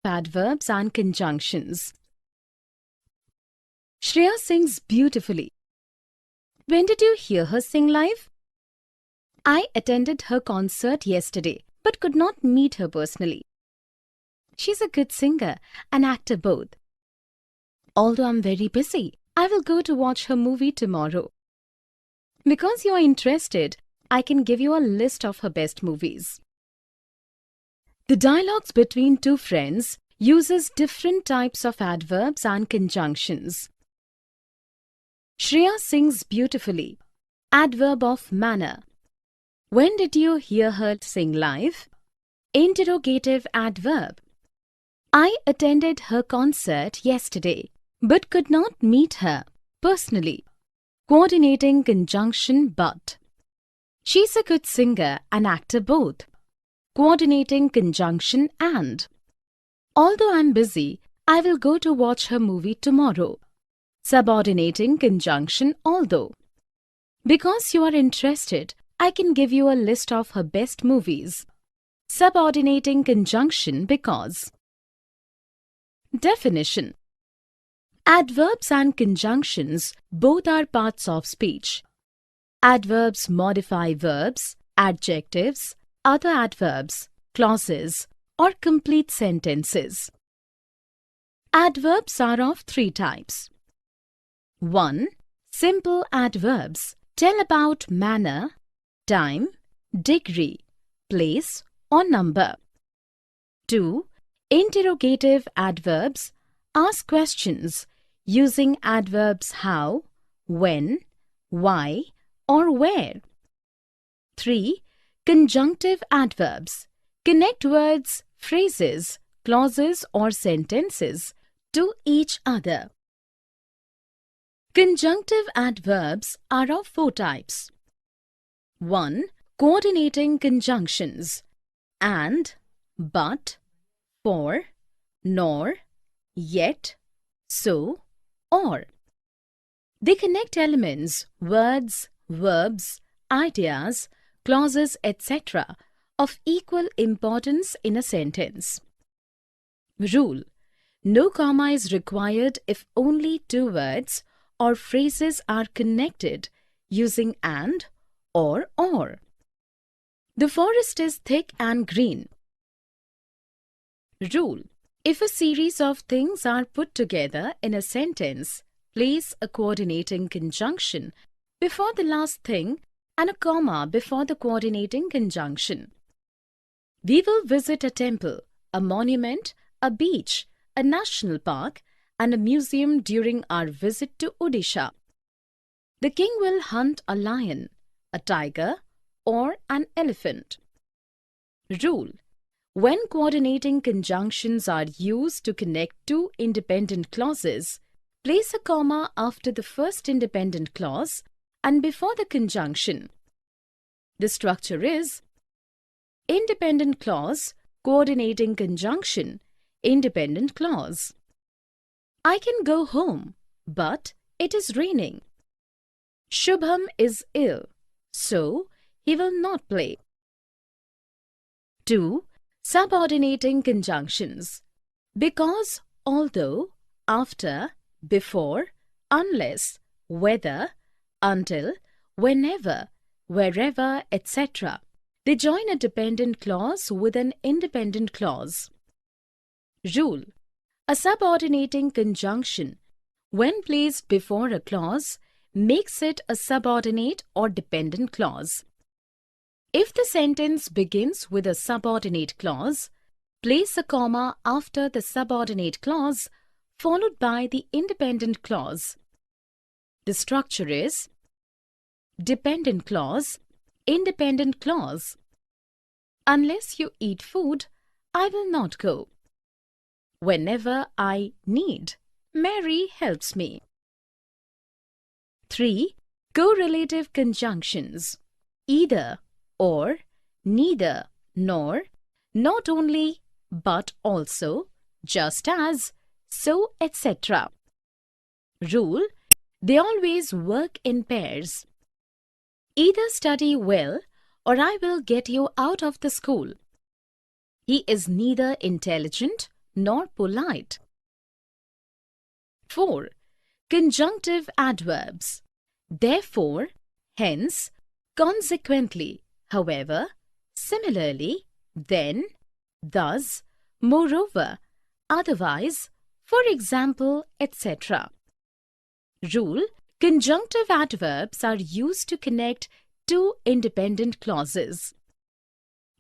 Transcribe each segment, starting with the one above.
Adverbs and Conjunctions. Shreya sings beautifully. When did you hear her sing live? I attended her concert yesterday but could not meet her personally. She's a good singer and actor both. Although I'm very busy, I will go to watch her movie tomorrow. Because you are interested, I can give you a list of her best movies. The dialogues between two friends uses different types of adverbs and conjunctions. Shreya sings beautifully. Adverb of manner. When did you hear her sing live? Interrogative adverb. I attended her concert yesterday but could not meet her personally. Coordinating conjunction but. She's a good singer and actor both. Coordinating conjunction and. Although I'm busy, I will go to watch her movie tomorrow. Subordinating conjunction although. Because you are interested, I can give you a list of her best movies. Subordinating conjunction because. Definition. Adverbs and conjunctions both are parts of speech. Adverbs modify verbs, adjectives, other adverbs, clauses, or complete sentences. Adverbs are of three types. 1. Simple adverbs tell about manner, time, degree, place, or number. 2. Interrogative adverbs ask questions using adverbs how, when, why, or where. 3. Conjunctive adverbs connect words, phrases, clauses, or sentences to each other. Conjunctive adverbs are of four types. 1. Coordinating conjunctions and, but, for, nor, yet, so, or. They connect elements, words, verbs, ideas, clauses, etc. of equal importance in a sentence. Rule. No comma is required if only two words or phrases are connected using and or. The forest is thick and green. Rule. If a series of things are put together in a sentence, place a coordinating conjunction before the last thing and a comma before the coordinating conjunction. We will visit a temple, a monument, a beach, a national park, and a museum during our visit to Odisha. The king will hunt a lion, a tiger, or an elephant. Rule. When coordinating conjunctions are used to connect two independent clauses, place a comma after the first independent clause and before the conjunction. The structure is independent clause, coordinating conjunction, independent clause. I can go home, but it is raining. Shubham is ill, so he will not play. 2. Subordinating conjunctions. Because, although, after, before, unless, whether, until, whenever, wherever, etc. They join a dependent clause with an independent clause. Rule. A subordinating conjunction, when placed before a clause, makes it a subordinate or dependent clause. If the sentence begins with a subordinate clause, place a comma after the subordinate clause followed by the independent clause. The structure is dependent clause, independent clause. Unless you eat food, I will not go. Whenever I need, Mary helps me. 3. Correlative conjunctions. Either, or, neither, nor, not only, but also, just as, so, etc. Rule. They always work in pairs. Either study well, or I will get you out of the school. He is neither intelligent nor polite. 4. Conjunctive adverbs. Therefore, hence, consequently, however, similarly, then, thus, moreover, otherwise, for example, etc. Rule: conjunctive adverbs are used to connect two independent clauses.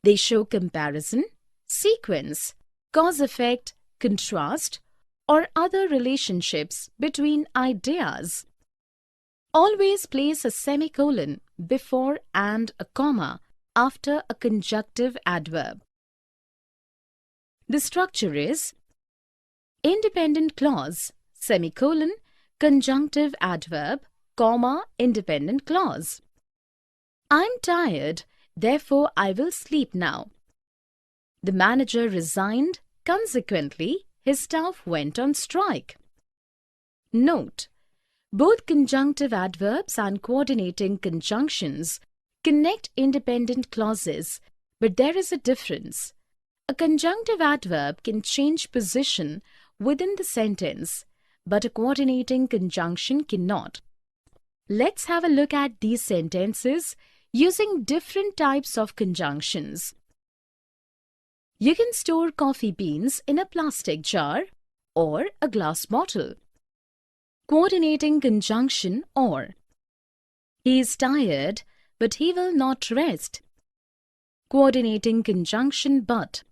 They show comparison, sequence, cause-effect, contrast, or other relationships between ideas. Always place a semicolon before and a comma after a conjunctive adverb. The structure is independent clause, semicolon, conjunctive adverb, comma, independent clause. I'm tired, therefore I will sleep now. The manager resigned, consequently, his staff went on strike. Note: both conjunctive adverbs and coordinating conjunctions connect independent clauses, but there is a difference. A conjunctive adverb can change position within the sentence, but a coordinating conjunction cannot. Let's have a look at these sentences using different types of conjunctions. You can store coffee beans in a plastic jar or a glass bottle. Coordinating conjunction or. He is tired, but he will not rest. Coordinating conjunction but.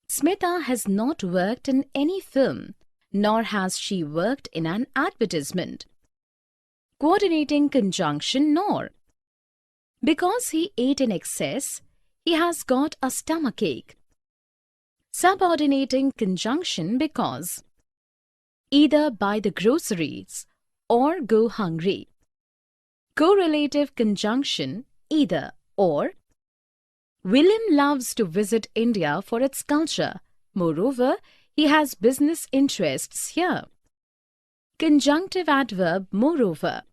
Smita has not worked in any film, nor has she worked in an advertisement. Coordinating conjunction nor. Because he ate in excess, he has got a stomachache. Subordinating conjunction because. Either buy the groceries or go hungry. Correlative conjunction either or. William loves to visit India for its culture. Moreover, he has business interests here. Conjunctive adverb moreover.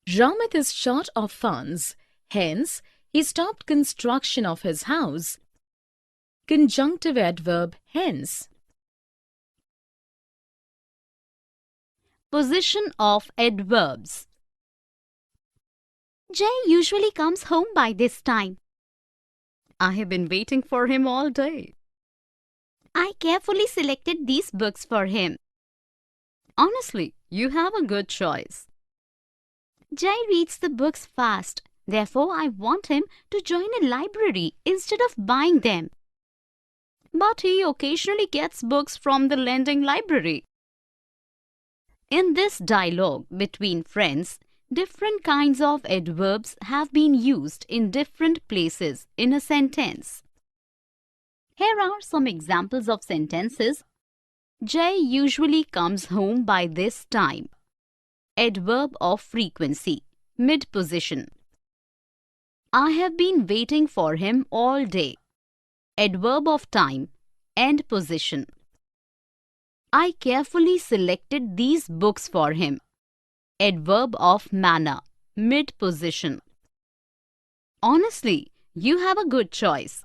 Ramit is short of funds, hence he stopped construction of his house. Conjunctive adverb hence. Position of adverbs. Jay usually comes home by this time. I have been waiting for him all day. I carefully selected these books for him. Honestly, you have a good choice. Jay reads the books fast. Therefore, I want him to join a library instead of buying them. But he occasionally gets books from the lending library. In this dialogue between friends, different kinds of adverbs have been used in different places in a sentence. Here are some examples of sentences. Jay usually comes home by this time. Adverb of frequency, mid-position. I have been waiting for him all day. Adverb of time, end position. I carefully selected these books for him. Adverb of manner, mid-position. Honestly, you have a good choice.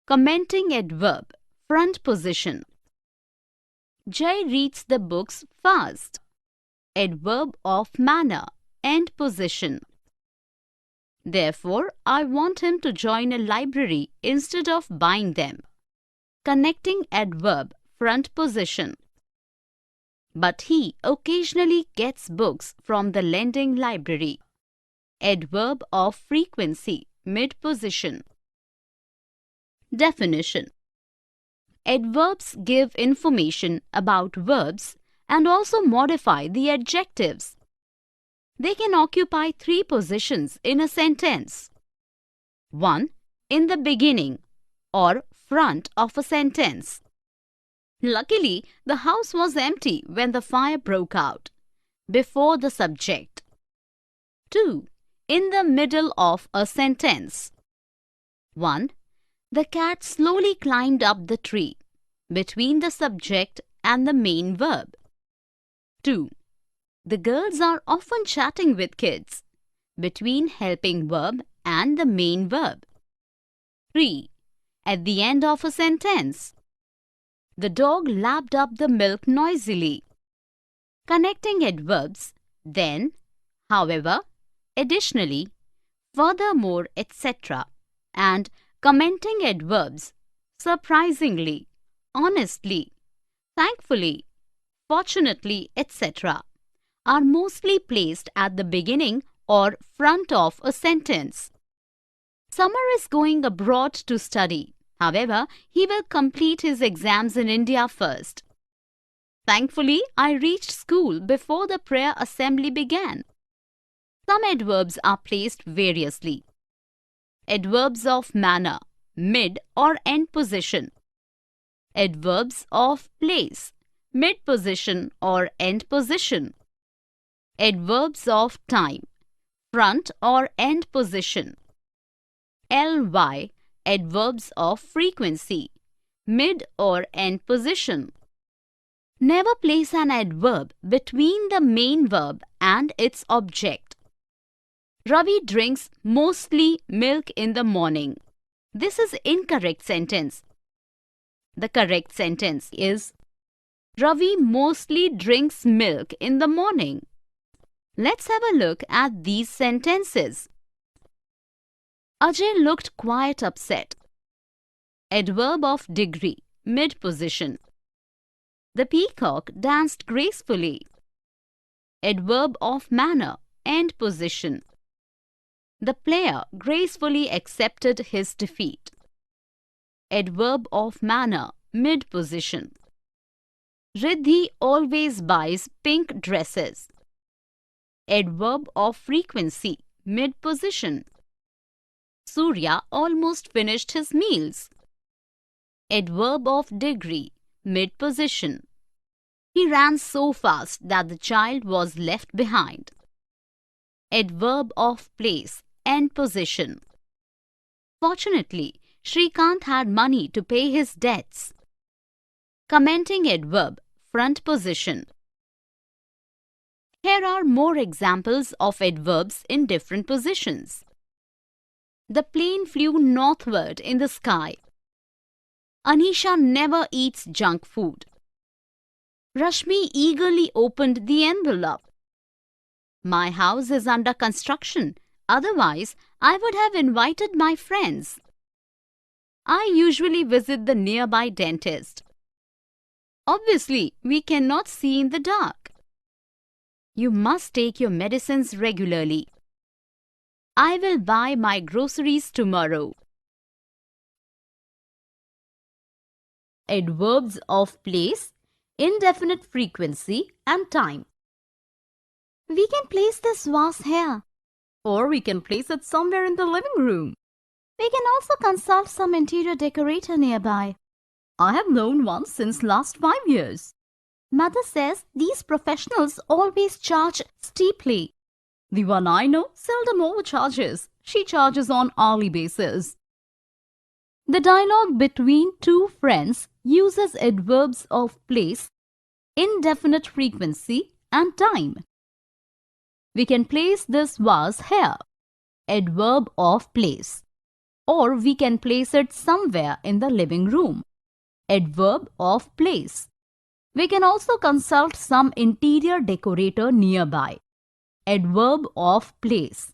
Commenting adverb, front position. Jay reads the books fast. Adverb of manner, end position. Therefore, I want him to join a library instead of buying them. Connecting adverb, front position. But he occasionally gets books from the lending library. Adverb of frequency, mid-position. Definition. Adverbs give information about verbs and also modify the adjectives. They can occupy three positions in a sentence. 1. In the beginning or front of a sentence. Luckily, the house was empty when the fire broke out. Before the subject. 2. In the middle of a sentence. 1. The cat slowly climbed up the tree. Between the subject and the main verb. 2. The girls are often chatting with kids. Between helping verb and the main verb. 3. At the end of a sentence. The dog lapped up the milk noisily. Connecting adverbs then, however, additionally, furthermore, etc. and commenting adverbs surprisingly, honestly, thankfully, fortunately, etc. are mostly placed at the beginning or front of a sentence. Summer is going abroad to study. However, he will complete his exams in India first. Thankfully, I reached school before the prayer assembly began. Some adverbs are placed variously. Adverbs of manner, mid or end position. Adverbs of place, mid position or end position. Adverbs of time, front or end position. ly, adverbs of frequency, mid or end position. Never place an adverb between the main verb and its object. Ravi drinks mostly milk in the morning. This is incorrect sentence. The correct sentence is Ravi mostly drinks milk in the morning. Let's have a look at these sentences. Ajay looked quite upset. Adverb of degree, mid position. The peacock danced gracefully. Adverb of manner, end position. The player gracefully accepted his defeat. Adverb of manner, mid position. Riddhi always buys pink dresses. Adverb of frequency, mid position. Surya almost finished his meals. Adverb of degree, mid position. He ran so fast that the child was left behind. Adverb of place, end position. Fortunately, Shrikant had money to pay his debts. Commenting adverb, front position. Here are more examples of adverbs in different positions. The plane flew northward in the sky. Anisha never eats junk food. Rashmi eagerly opened the envelope. My house is under construction. Otherwise, I would have invited my friends. I usually visit the nearby dentist. Obviously, we cannot see in the dark. You must take your medicines regularly. I will buy my groceries tomorrow. Adverbs of place, indefinite frequency and time. We can place this vase here. Or we can place it somewhere in the living room. We can also consult some interior decorator nearby. I have known one since last 5 years. Mother says these professionals always charge steeply. The one I know seldom overcharges. She charges on hourly basis. The dialogue between two friends uses adverbs of place, indefinite frequency and time. We can place this vase here. Adverb of place. Or we can place it somewhere in the living room. Adverb of place. We can also consult some interior decorator nearby. Adverb of place.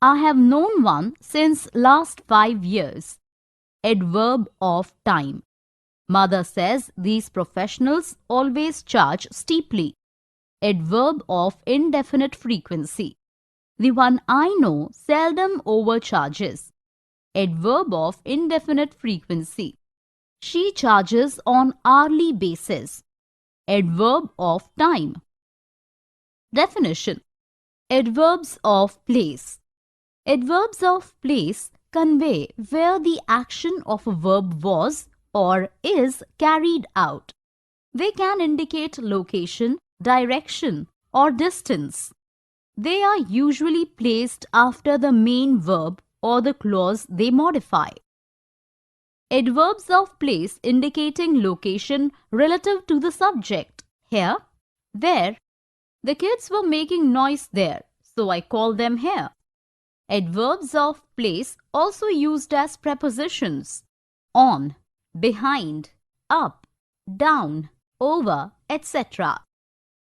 I have known one since last 5 years. Adverb of time. Mother says these professionals always charge steeply. Adverb of indefinite frequency. The one I know seldom overcharges. Adverb of indefinite frequency. She charges on hourly basis. Adverb of time. Definition. Adverbs of place. Adverbs of place convey where the action of a verb was or is carried out. They can indicate location, direction, or distance. They are usually placed after the main verb or the clause they modify. Adverbs of place indicating location relative to the subject. Here, where. The kids were making noise there, so I call them here. Adverbs of place also used as prepositions. On, behind, up, down, over, etc.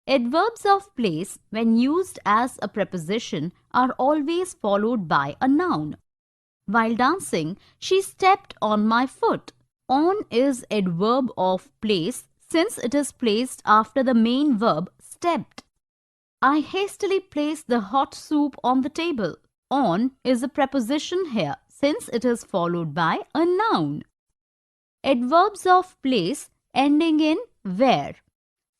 Adverbs of place, when used as a preposition, are always followed by a noun. While dancing, she stepped on my foot. On is adverb of place since it is placed after the main verb stepped. I hastily placed the hot soup on the table. On is a preposition here since it is followed by a noun. Adverbs of place ending in where,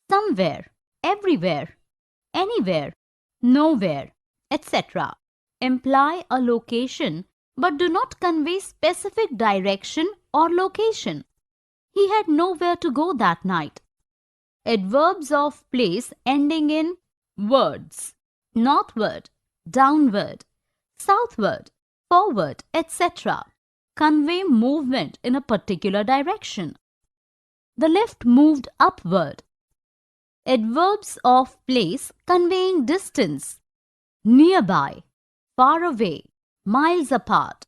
somewhere, everywhere, anywhere, nowhere, etc. imply a location but do not convey specific direction or location. He had nowhere to go that night. Adverbs of place ending in words, northward, downward, southward, forward, etc. convey movement in a particular direction. The lift moved upward. Adverbs of place conveying distance, nearby, far away, miles apart,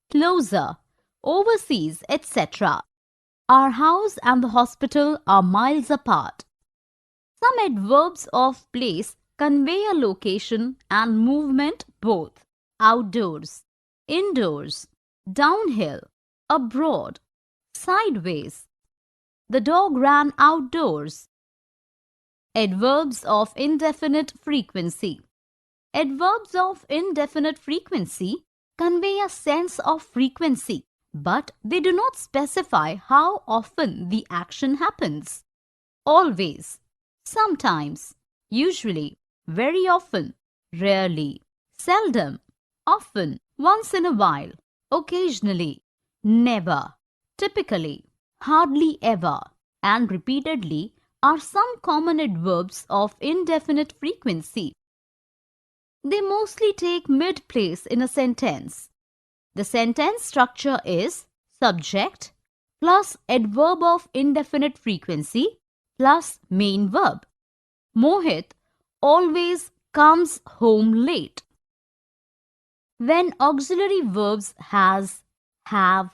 closer, overseas, etc. Our house and the hospital are miles apart. Some adverbs of place convey a location and movement both outdoors, indoors, downhill, abroad, sideways. The dog ran outdoors. Adverbs of indefinite frequency. Adverbs of indefinite frequency convey a sense of frequency, but they do not specify how often the action happens. Always, sometimes, usually, very often, rarely, seldom, often, once in a while, occasionally, never, typically, hardly ever, and repeatedly are some common adverbs of indefinite frequency. They mostly take mid-place in a sentence. The sentence structure is subject plus adverb of indefinite frequency plus main verb. Mohit always comes home late. When auxiliary verbs has, have,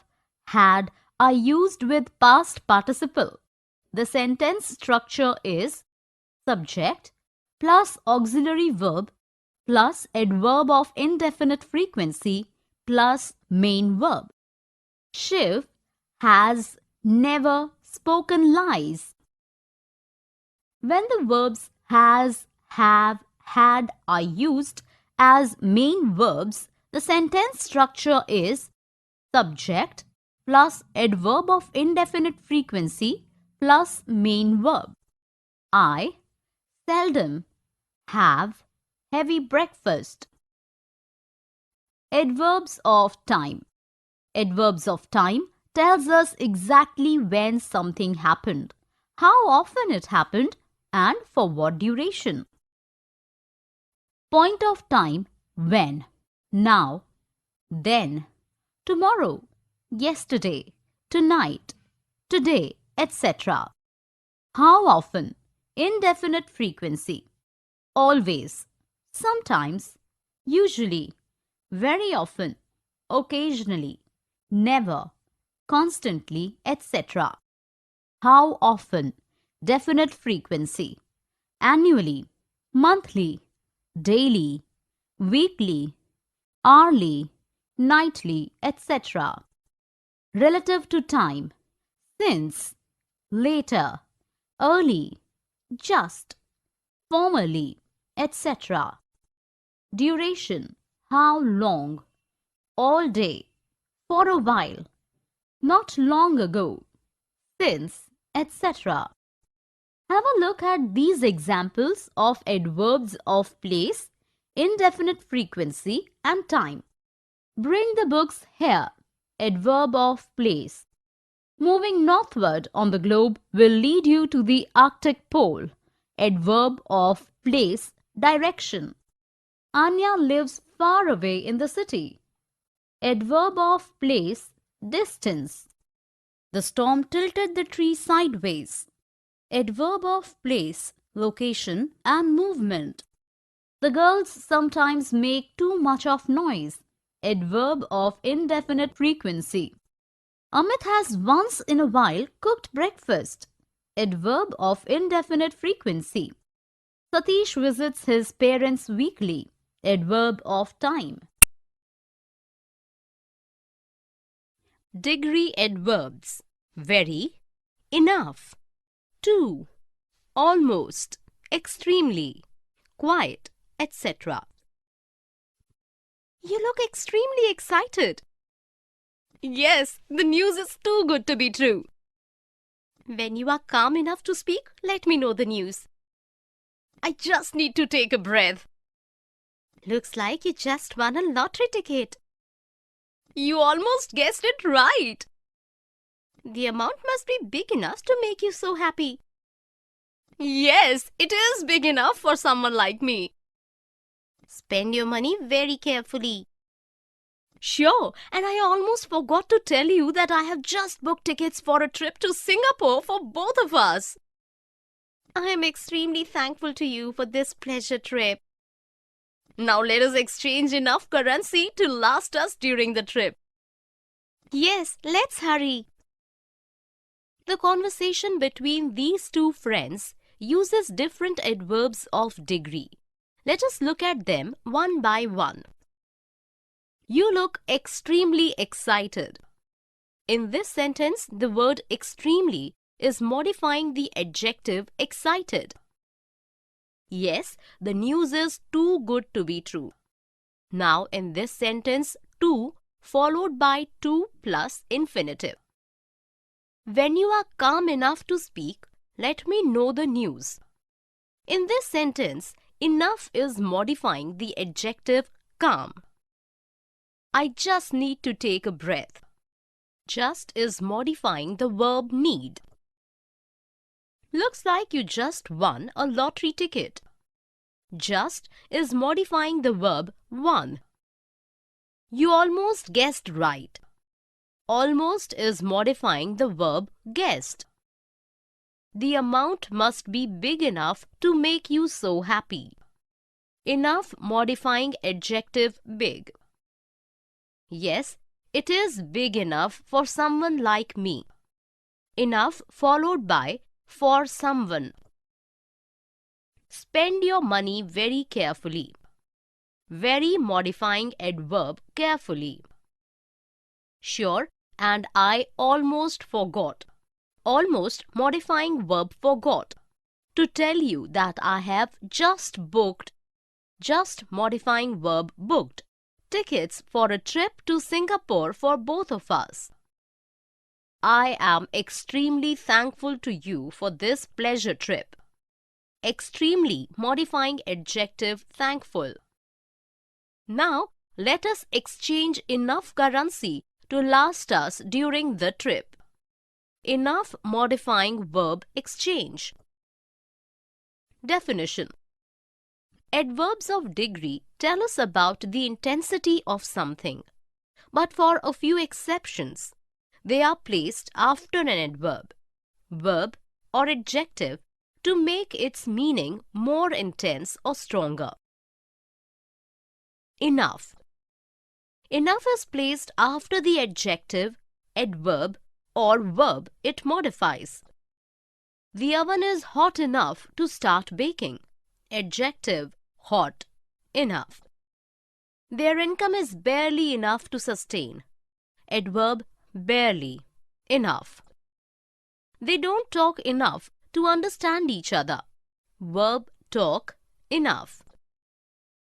had are used with past participle, the sentence structure is subject plus auxiliary verb plus adverb of indefinite frequency plus main verb. Shiv has never spoken lies. When the verbs has, have, had are used as main verbs, the sentence structure is subject plus adverb of indefinite frequency plus main verb. I seldom have heavy breakfast. Adverbs of time. Adverbs of time tells us exactly when something happened, how often it happened, and for what duration. Point of time when, now, then, tomorrow, yesterday, tonight, today, etc. How often? Indefinite frequency. Always, sometimes, usually, very often, occasionally, never, constantly, etc. How often? Definite frequency. Annually, monthly, daily, weekly, hourly, nightly, etc. Relative to time. Since, later, early, just, formerly, etc. Duration. How long? All day, for a while, not long ago, since, etc. Have a look at these examples of adverbs of place, indefinite frequency, and time. Bring the books here. Adverb of place. Moving northward on the globe will lead you to the Arctic pole. Adverb of place, direction. Anya lives far away in the city. Adverb of place, distance. The storm tilted the tree sideways. Adverb of place, location and movement. The girls sometimes make too much of noise. Adverb of indefinite frequency. Amit has once in a while cooked breakfast. Adverb of indefinite frequency. Satish visits his parents weekly. Adverb of time. Degree adverbs. Very, enough, too, almost, extremely, quite, etc. You look extremely excited. Yes, the news is too good to be true. When you are calm enough to speak, let me know the news. I just need to take a breath. Looks like you just won a lottery ticket. You almost guessed it right. The amount must be big enough to make you so happy. Yes, it is big enough for someone like me. Spend your money very carefully. Sure, and I almost forgot to tell you that I have just booked tickets for a trip to Singapore for both of us. I am extremely thankful to you for this pleasure trip. Now let us exchange enough currency to last us during the trip. Yes, let's hurry. The conversation between these two friends uses different adverbs of degree. Let us look at them one by one. You look extremely excited. In this sentence, the word extremely is modifying the adjective excited. Yes, the news is too good to be true. Now in this sentence, too followed by to plus infinitive. When you are calm enough to speak, let me know the news. In this sentence, enough is modifying the adjective calm. I just need to take a breath. Just is modifying the verb need. Looks like you just won a lottery ticket. Just is modifying the verb won. You almost guessed right. Almost is modifying the verb guessed. The amount must be big enough to make you so happy. Enough modifying adjective big. Yes, it is big enough for someone like me. Enough followed by for someone. Spend your money very carefully. Very modifying adverb carefully. Sure, and I almost forgot. Almost modifying verb forgot. To tell you that I have just booked. Just modifying verb booked. Tickets for a trip to Singapore for both of us. I am extremely thankful to you for this pleasure trip. Extremely modifying adjective thankful. Now, let us exchange enough currency to last us during the trip. Enough modifying verb exchange. Definition. Adverbs of degree tell us about the intensity of something, but for a few exceptions, they are placed after an adverb, verb or adjective to make its meaning more intense or stronger. Enough. Enough is placed after the adjective, adverb or verb it modifies. The oven is hot enough to start baking. Adjective, hot, enough. Their income is barely enough to sustain. Adverb, barely, enough. They don't talk enough to understand each other. Verb, talk, enough.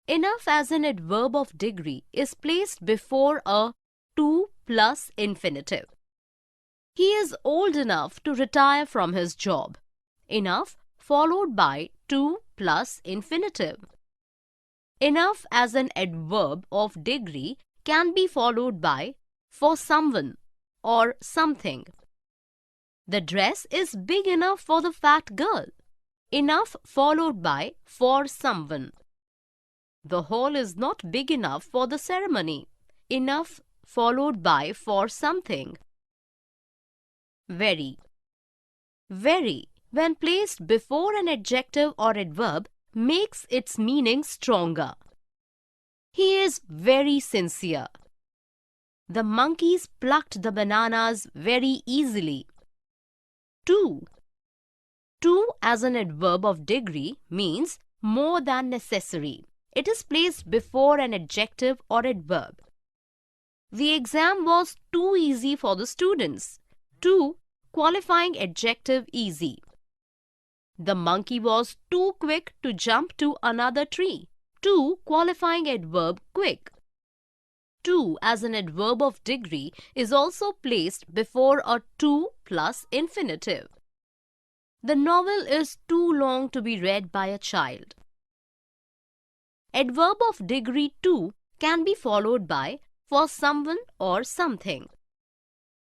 Enough as an adverb of degree is placed before a to plus infinitive. He is old enough to retire from his job. Enough followed by to plus infinitive. Enough as an adverb of degree can be followed by for someone or something. The dress is big enough for the fat girl. Enough followed by for someone. The hall is not big enough for the ceremony. Enough followed by for something. Very. Very, when placed before an adjective or adverb, makes its meaning stronger. He is very sincere. The monkeys plucked the bananas very easily. 2. To as an adverb of degree means more than necessary. It is placed before an adjective or adverb. The exam was too easy for the students. To qualifying adjective easy. The monkey was too quick to jump to another tree. To qualifying adverb quick. To as an adverb of degree is also placed before a to plus infinitive. The novel is too long to be read by a child. Adverb of degree to can be followed by for someone or something.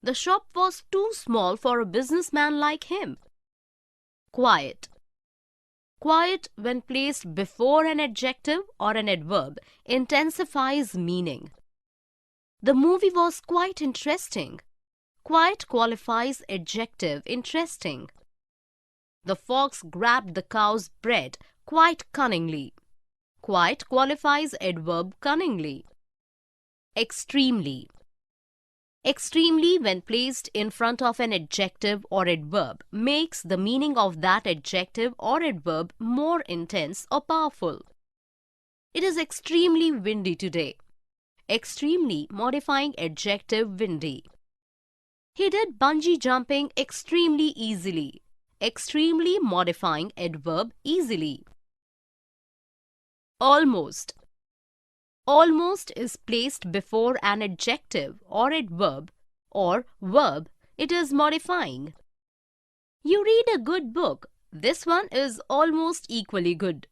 The shop was too small for a businessman like him. Quiet. Quiet, when placed before an adjective or an adverb, intensifies meaning. The movie was quite interesting. Quite qualifies adjective interesting. The fox grabbed the cow's bread quite cunningly. Quite qualifies adverb cunningly. Extremely. Extremely, when placed in front of an adjective or adverb, makes the meaning of that adjective or adverb more intense or powerful. It is extremely windy today. Extremely modifying adjective windy. He did bungee jumping extremely easily. Extremely modifying adverb easily. Almost. Almost is placed before an adjective or adverb or verb. It is modifying. You read a good book. This one is almost equally good.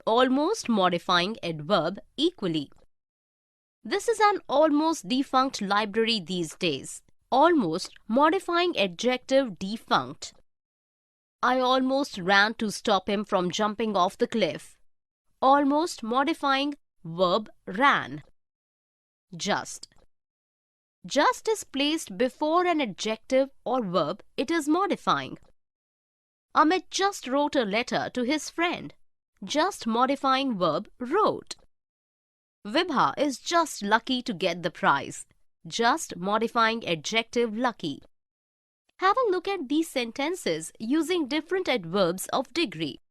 Almost modifying adverb equally. This is an almost defunct library these days. Almost modifying adjective defunct. I almost ran to stop him from jumping off the cliff. Almost modifying verb ran. Just. Just is placed before an adjective or verb. It is modifying. Amit just wrote a letter to his friend. Just modifying verb wrote. Vibha is just lucky to get the prize. Just modifying adjective lucky. Have a look at these sentences using different adverbs of degree.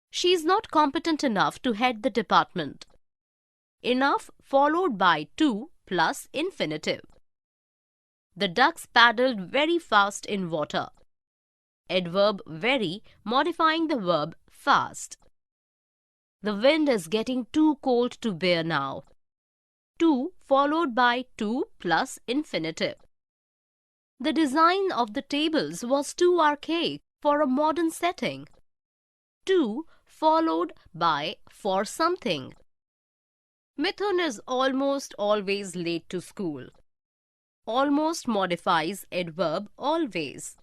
She is not competent enough to head the department. Enough followed by to plus infinitive. The ducks paddled very fast in water. Adverb very modifying the verb fast. The wind is getting too cold to bear now. To followed by to plus infinitive. The design of the tables was too archaic for a modern setting. To followed by for something. Mithun is almost always late to school. Almost modifies adverb always.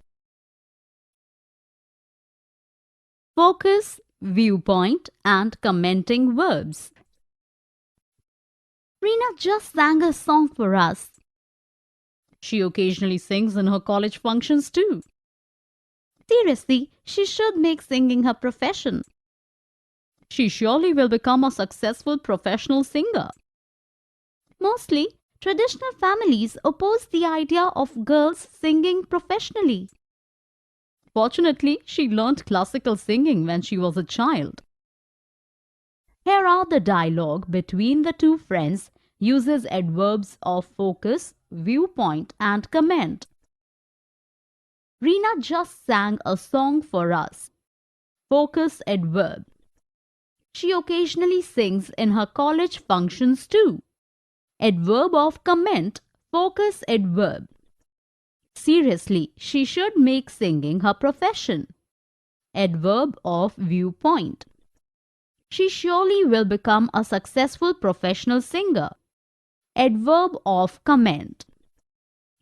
Focus, viewpoint, and commenting verbs. Reena just sang a song for us. She occasionally sings in her college functions too. Seriously, she should make singing her profession. She surely will become a successful professional singer. Mostly, traditional families oppose the idea of girls singing professionally. Fortunately, she learnt classical singing when she was a child. Here are the dialogue between the two friends uses adverbs of focus, viewpoint, and comment. Reena just sang a song for us. Focus adverb. She occasionally sings in her college functions too. Adverb of comment, focus adverb. Seriously, she should make singing her profession. Adverb of viewpoint. She surely will become a successful professional singer. Adverb of comment.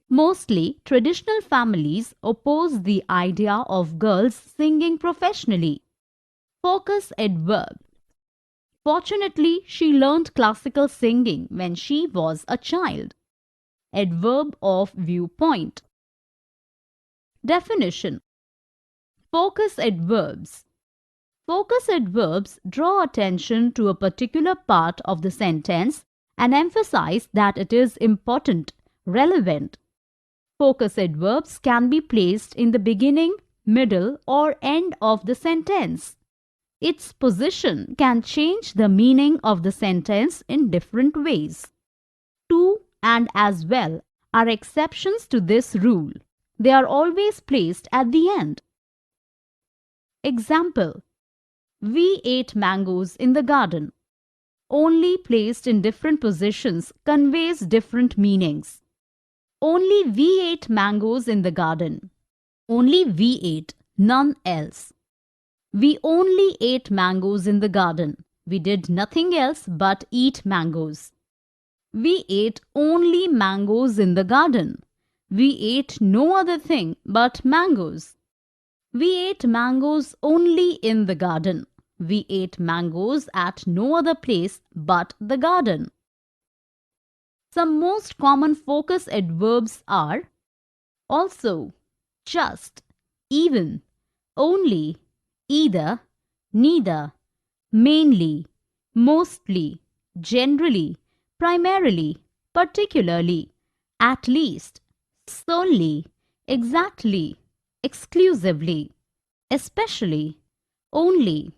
Mostly, traditional families oppose the idea of girls singing professionally. Focus adverb. Fortunately, she learned classical singing when she was a child. Adverb of viewpoint. Definition. Focus adverbs. Focus adverbs draw attention to a particular part of the sentence and emphasize that it is important, relevant. Focus adverbs can be placed in the beginning, middle, or end of the sentence. Its position can change the meaning of the sentence in different ways. To and as well are exceptions to this rule. They are always placed at the end. Example: we ate mangoes in the garden. Only placed in different positions conveys different meanings. Only we ate mangoes in the garden. Only we ate, none else. We only ate mangoes in the garden. We did nothing else but eat mangoes. We ate only mangoes in the garden. We ate no other thing but mangoes. We ate mangoes only in the garden. We ate mangoes at no other place but the garden. Some most common focus adverbs are also, just, even, only, either, neither, mainly, mostly, generally, primarily, particularly, at least, solely, exactly, exclusively, especially, only,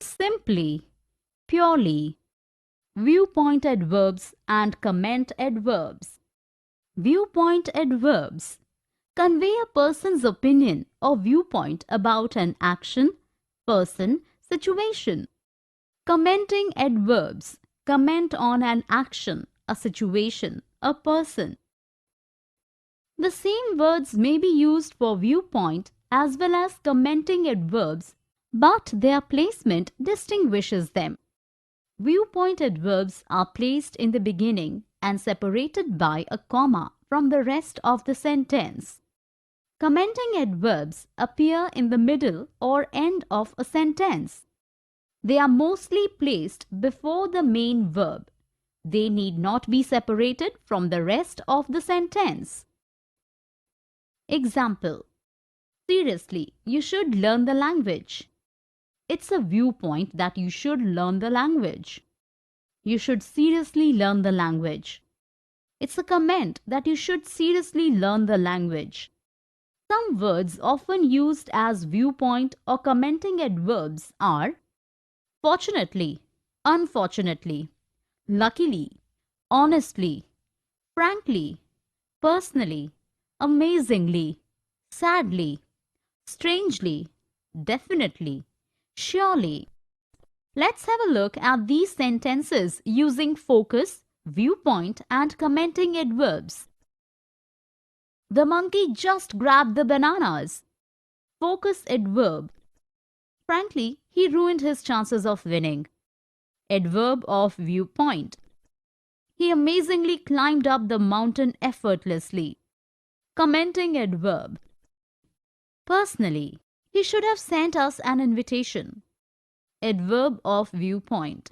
simply, purely. Viewpoint adverbs and comment adverbs. Viewpoint adverbs convey a person's opinion or viewpoint about an action, person, situation. Commenting adverbs comment on an action, a situation, a person. The same words may be used for viewpoint as well as commenting adverbs, but their placement distinguishes them. Viewpoint adverbs are placed in the beginning and separated by a comma from the rest of the sentence. Commenting adverbs appear in the middle or end of a sentence. They are mostly placed before the main verb. They need not be separated from the rest of the sentence. Example: seriously, you should learn the language. It's a viewpoint that you should learn the language. You should seriously learn the language. It's a comment that you should seriously learn the language. Some words often used as viewpoint or commenting adverbs are fortunately, unfortunately, luckily, honestly, frankly, personally, amazingly, sadly, strangely, definitely, surely. Let's have a look at these sentences using focus, viewpoint, and commenting adverbs. The monkey just grabbed the bananas. Focus adverb. Frankly, he ruined his chances of winning. Adverb of viewpoint. He amazingly climbed up the mountain effortlessly. Commenting adverb. Personally, he should have sent us an invitation. Adverb of viewpoint.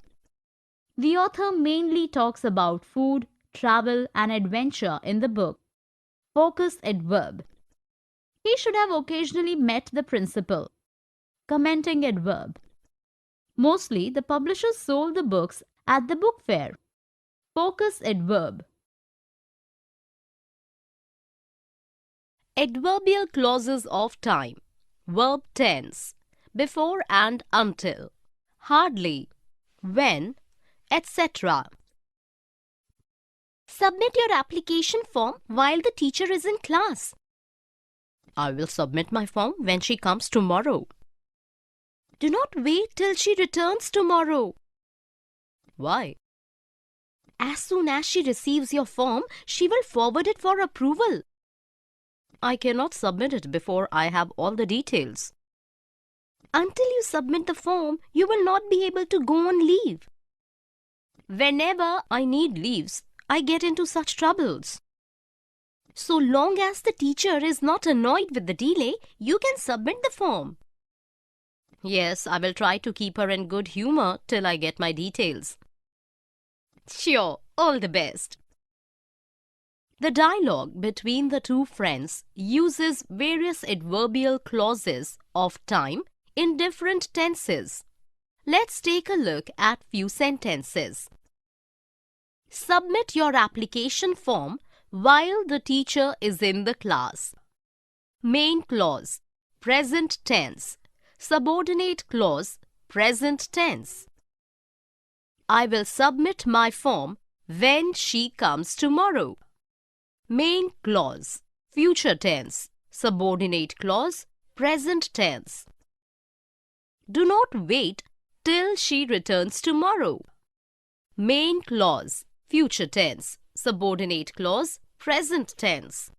The author mainly talks about food, travel, and adventure in the book. Focus adverb. He should have occasionally met the principal. Commenting adverb. Mostly, the publishers sold the books at the book fair. Focus adverb. Adverbial clauses of time. Verb tense. Before and until. Hardly. When. Etc. Submit your application form while the teacher is in class. I will submit my form when she comes tomorrow. Do not wait till she returns tomorrow. Why? As soon as she receives your form, she will forward it for approval. I cannot submit it before I have all the details. Until you submit the form, you will not be able to go on leave. Whenever I need leaves, I get into such troubles. So long as the teacher is not annoyed with the delay, you can submit the form. Yes, I will try to keep her in good humor till I get my details. Sure, all the best. The dialogue between the two friends uses various adverbial clauses of time in different tenses. Let's take a look at few sentences. Submit your application form while the teacher is in the class. Main clause. present tense. Subordinate clause, present tense. I will submit my form when she comes tomorrow. Main clause, future tense. Subordinate clause, present tense. Do not wait till she returns tomorrow. Main clause, future tense. Subordinate clause, present tense.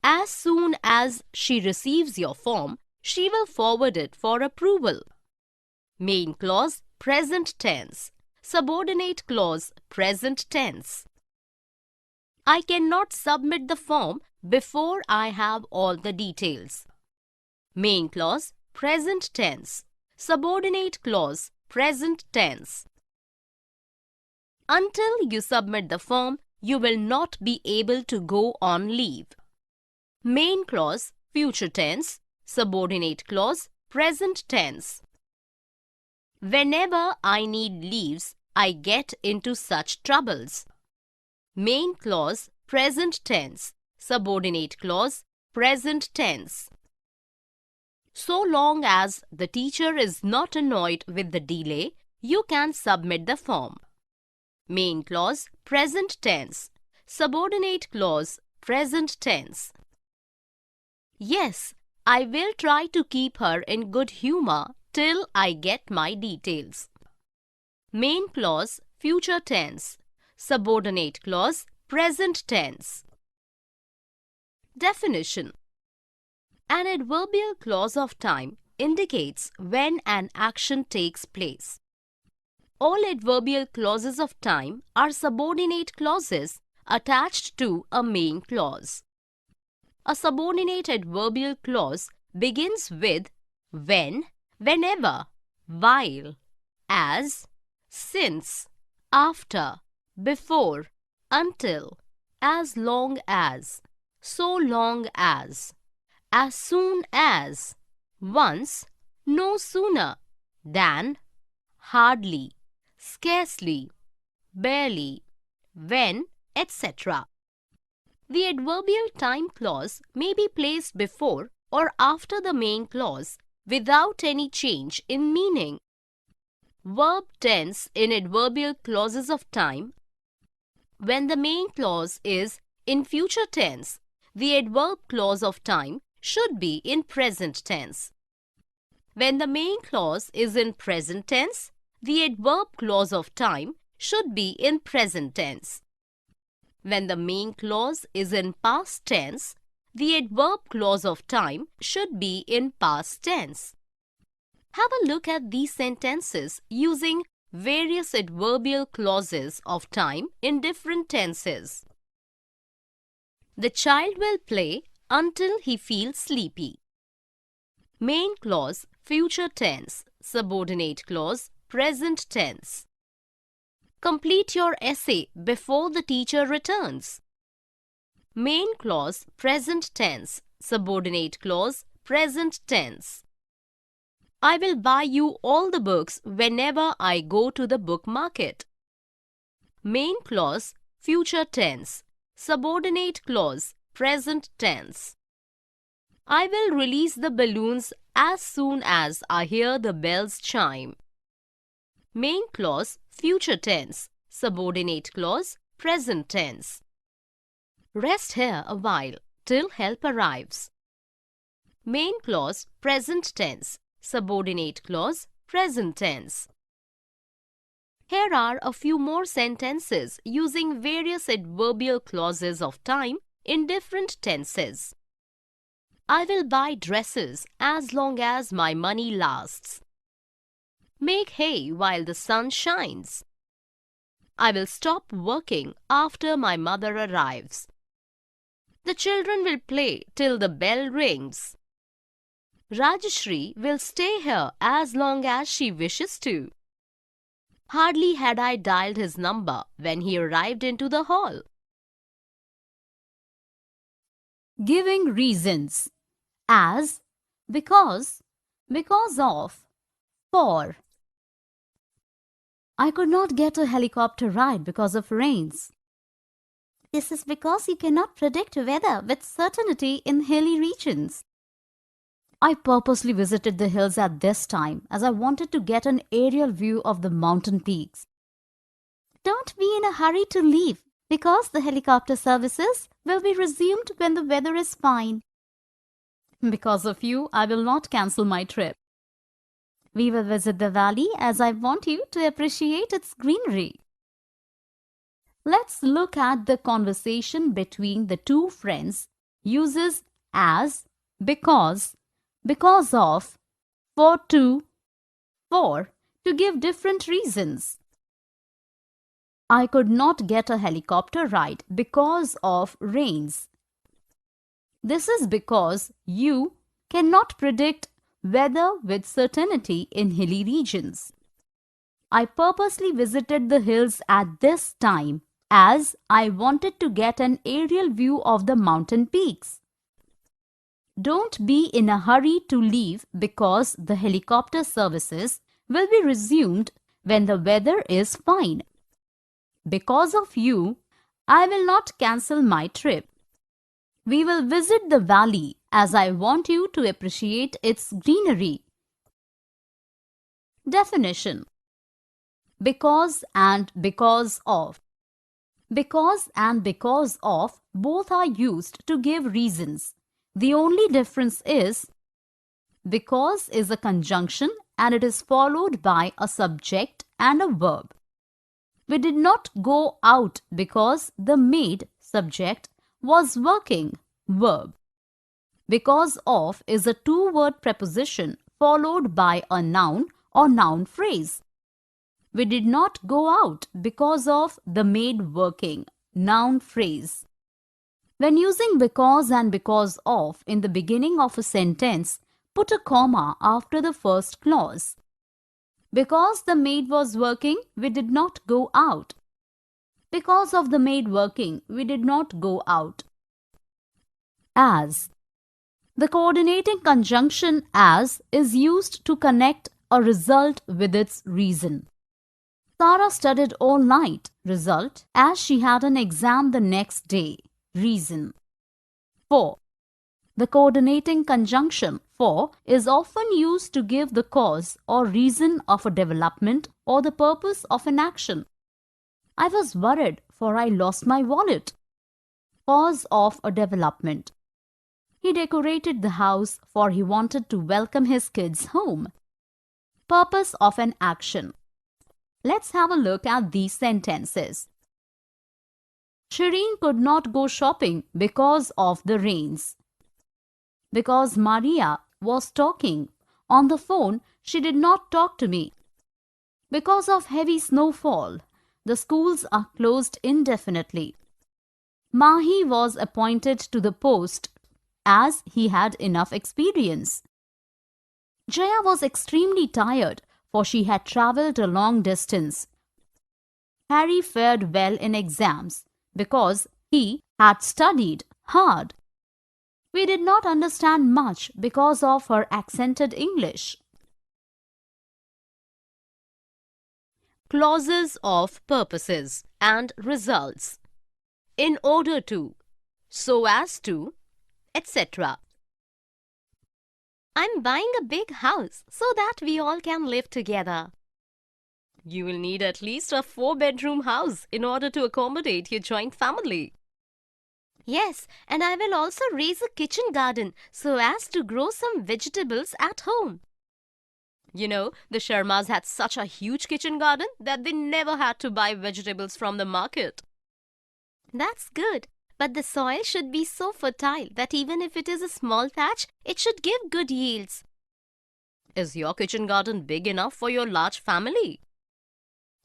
As soon as she receives your form, she will forward it for approval. Main clause, present tense. Subordinate clause, present tense. I cannot submit the form before I have all the details. Main clause, present tense. Subordinate clause, present tense. Until you submit the form, you will not be able to go on leave. Main clause, future tense. Subordinate clause, present tense. Whenever I need leaves, I get into such troubles. Main clause, present tense. Subordinate clause, present tense. So long as the teacher is not annoyed with the delay, you can submit the form. Main clause, present tense. Subordinate clause, present tense. Yes, I will try to keep her in good humor till I get my details. Main clause, future tense. Subordinate clause, present tense. Definition. An adverbial clause of time indicates when an action takes place. All adverbial clauses of time are subordinate clauses attached to a main clause. A subordinate adverbial clause begins with when, whenever, while, as, since, after, before, until, as long as, so long as soon as, once, no sooner, than, hardly, scarcely, barely, when, etc. The adverbial time clause may be placed before or after the main clause without any change in meaning. Verb tense in adverbial clauses of time. When the main clause is in future tense, the adverb clause of time should be in present tense. When the main clause is in present tense, the adverb clause of time should be in present tense. When the main clause is in past tense, the adverb clause of time should be in past tense. Have a look at these sentences using various adverbial clauses of time in different tenses. The child will play until he feels sleepy. Main clause, future tense. Subordinate clause, present tense. Complete your essay before the teacher returns. Main clause, present tense. Subordinate clause, present tense. I will buy you all the books whenever I go to the book market. Main clause, future tense. Subordinate clause, present tense. I will release the balloons as soon as I hear the bells chime. Main clause, future tense. Subordinate clause, present tense. Rest here a while till help arrives. Main clause, present tense. Subordinate clause, present tense. Here are a few more sentences using various adverbial clauses of time in different tenses. I will buy dresses as long as my money lasts. Make hay while the sun shines. I will stop working after my mother arrives. The children will play till the bell rings. Rajashri will stay here as long as she wishes to. Hardly had I dialed his number when he arrived into the hall. Giving reasons as, because of, for. I could not get a helicopter ride because of rains. This is because you cannot predict weather with certainty in hilly regions. I purposely visited the hills at this time as I wanted to get an aerial view of the mountain peaks. Don't be in a hurry to leave because the helicopter services will be resumed when the weather is fine. Because of you, I will not cancel my trip. We will visit the valley as I want you to appreciate its greenery. Let's look at the conversation between the two friends. Uses as, because of, for to give different reasons. I could not get a helicopter ride because of rains. This is because you cannot predict weather with certainty in hilly regions. I purposely visited the hills at this time as I wanted to get an aerial view of the mountain peaks. Don't be in a hurry to leave because the helicopter services will be resumed when the weather is fine. Because of you, I will not cancel my trip. We will visit the valley as I want you to appreciate its greenery. Definition: because and because of. Because and because of both are used to give reasons. The only difference is because is a conjunction and it is followed by a subject and a verb. We did not go out because the maid, subject, was working, verb. Because of is a two-word preposition followed by a noun or noun phrase. We did not go out because of the maid working, noun phrase. When using because and because of in the beginning of a sentence, put a comma after the first clause. Because the maid was working, we did not go out. Because of the maid working, we did not go out. As. The coordinating conjunction as is used to connect a result with its reason. Sarah studied all night, result, as she had an exam the next day, reason. For. The coordinating conjunction for is often used to give the cause or reason of a development or the purpose of an action. I was worried for I lost my wallet. Cause of a development. He decorated the house for he wanted to welcome his kids home. Purpose of an action. Let's have a look at these sentences. Shireen could not go shopping because of the rains. Because Maria was talking on the phone, she did not talk to me. Because of heavy snowfall, the schools are closed indefinitely. Mahi was appointed to the post as he had enough experience. Jaya was extremely tired for she had travelled a long distance. Harry fared well in exams because he had studied hard. We did not understand much because of her accented English. Clauses of purposes and results. In order to, so as to, etc. I'm buying a big house so that we all can live together. You will need at least a 4-bedroom house in order to accommodate your joint family. Yes, and I will also raise a kitchen garden so as to grow some vegetables at home. You know, the Sharmas had such a huge kitchen garden that they never had to buy vegetables from the market. That's good, but the soil should be so fertile that even if it is a small patch, it should give good yields. Is your kitchen garden big enough for your large family?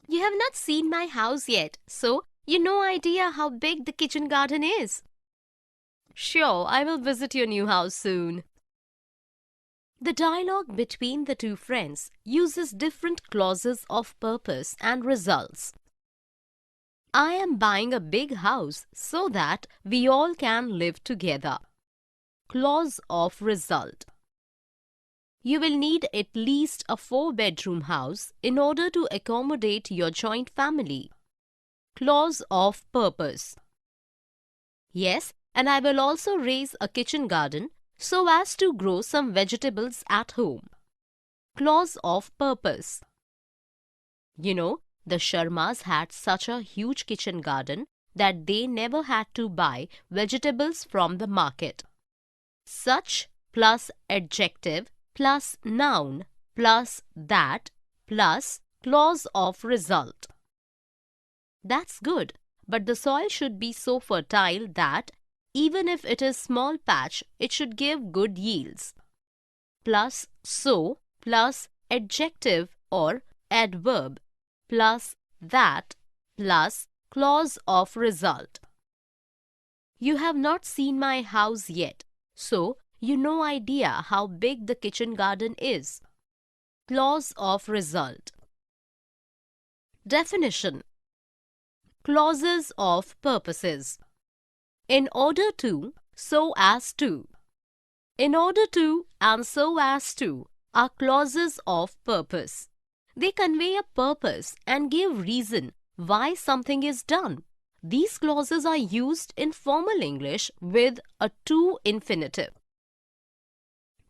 You have not seen my house yet, so you no idea how big the kitchen garden is. Sure, I will visit your new house soon. The dialogue between the two friends uses different clauses of purpose and results. I am buying a big house so that we all can live together. Clause of result. You will need at least a 4-bedroom house in order to accommodate your joint family. Clause of purpose. Yes, and I will also raise a kitchen garden so as to grow some vegetables at home. Clause of purpose. You know, the Sharmas had such a huge kitchen garden that they never had to buy vegetables from the market. Such plus adjective plus noun plus that plus clause of result. That's good, but the soil should be so fertile that even if it is small patch, it should give good yields. Plus so plus adjective or adverb plus that plus clause of result. You have not seen my house yet, so you no idea how big the kitchen garden is. Clause of result. Definition. Clauses of purposes. In order to, so as to. In order to and so as to are clauses of purpose. They convey a purpose and give reason why something is done. These clauses are used in formal English with a to infinitive.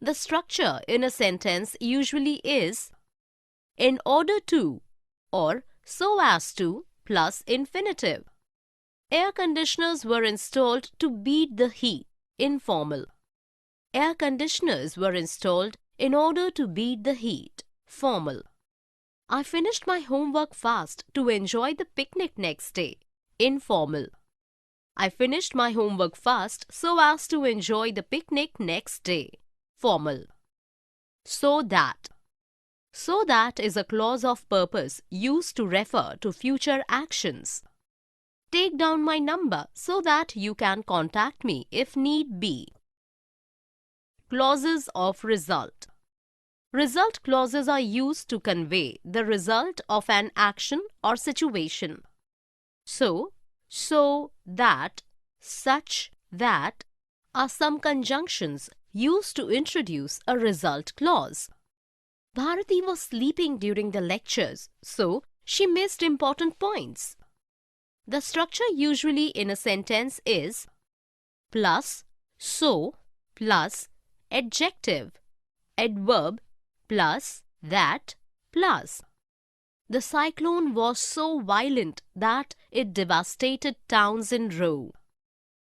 The structure in a sentence usually is in order to or so as to plus infinitive. Air conditioners were installed to beat the heat, informal. Air conditioners were installed in order to beat the heat, formal. I finished my homework fast to enjoy the picnic next day, informal. I finished my homework fast so as to enjoy the picnic next day, formal. So that. So that is a clause of purpose used to refer to future actions. Take down my number so that you can contact me if need be. Clauses of result. Result clauses are used to convey the result of an action or situation. So, that, such, that are some conjunctions used to introduce a result clause. Bharati was sleeping during the lectures, so she missed important points. The structure usually in a sentence is plus, so, plus, adjective, adverb, plus, that, plus. The cyclone was so violent that it devastated towns in Rome.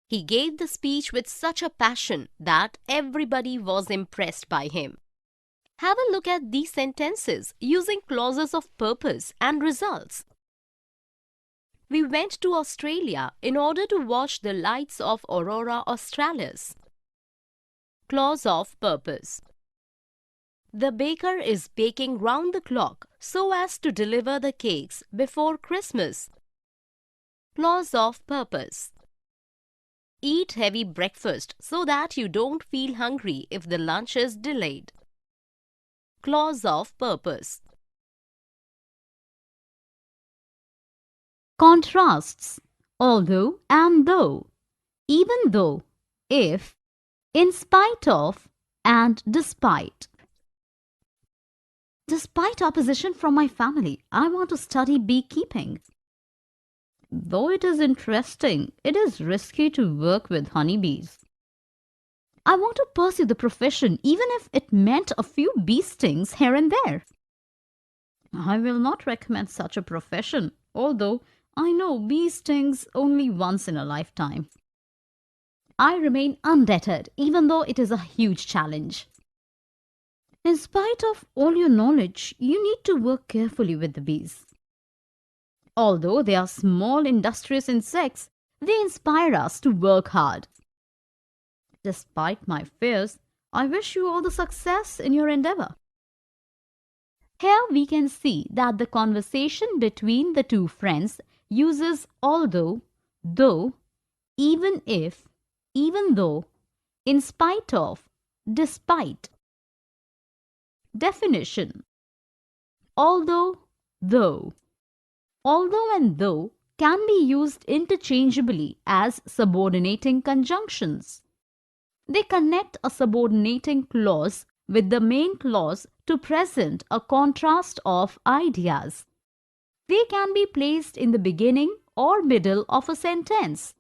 He gave the speech with such a passion that everybody was impressed by him. Have a look at these sentences using clauses of purpose and results. We went to Australia in order to watch the lights of Aurora Australis. Clause of purpose. The baker is baking round the clock so as to deliver the cakes before Christmas. Clause of purpose. Eat heavy breakfast so that you don't feel hungry if the lunch is delayed. Clause of purpose. Contrasts. Although and though. Even though. If. In spite of. And despite. Despite opposition from my family, I want to study beekeeping. Though it is interesting, it is risky to work with honeybees. I want to pursue the profession even if it meant a few bee stings here and there. I will not recommend such a profession, although I know bee stings only once in a lifetime. I remain undeterred even though it is a huge challenge. In spite of all your knowledge, you need to work carefully with the bees. Although they are small, industrious insects, they inspire us to work hard. Despite my fears, I wish you all the success in your endeavor. Here we can see that the conversation between the two friends uses although, though, even if, even though, in spite of, despite. Definition. Although, though. Although and though can be used interchangeably as subordinating conjunctions. They connect a subordinating clause with the main clause to present a contrast of ideas. They can be placed in the beginning or middle of a sentence.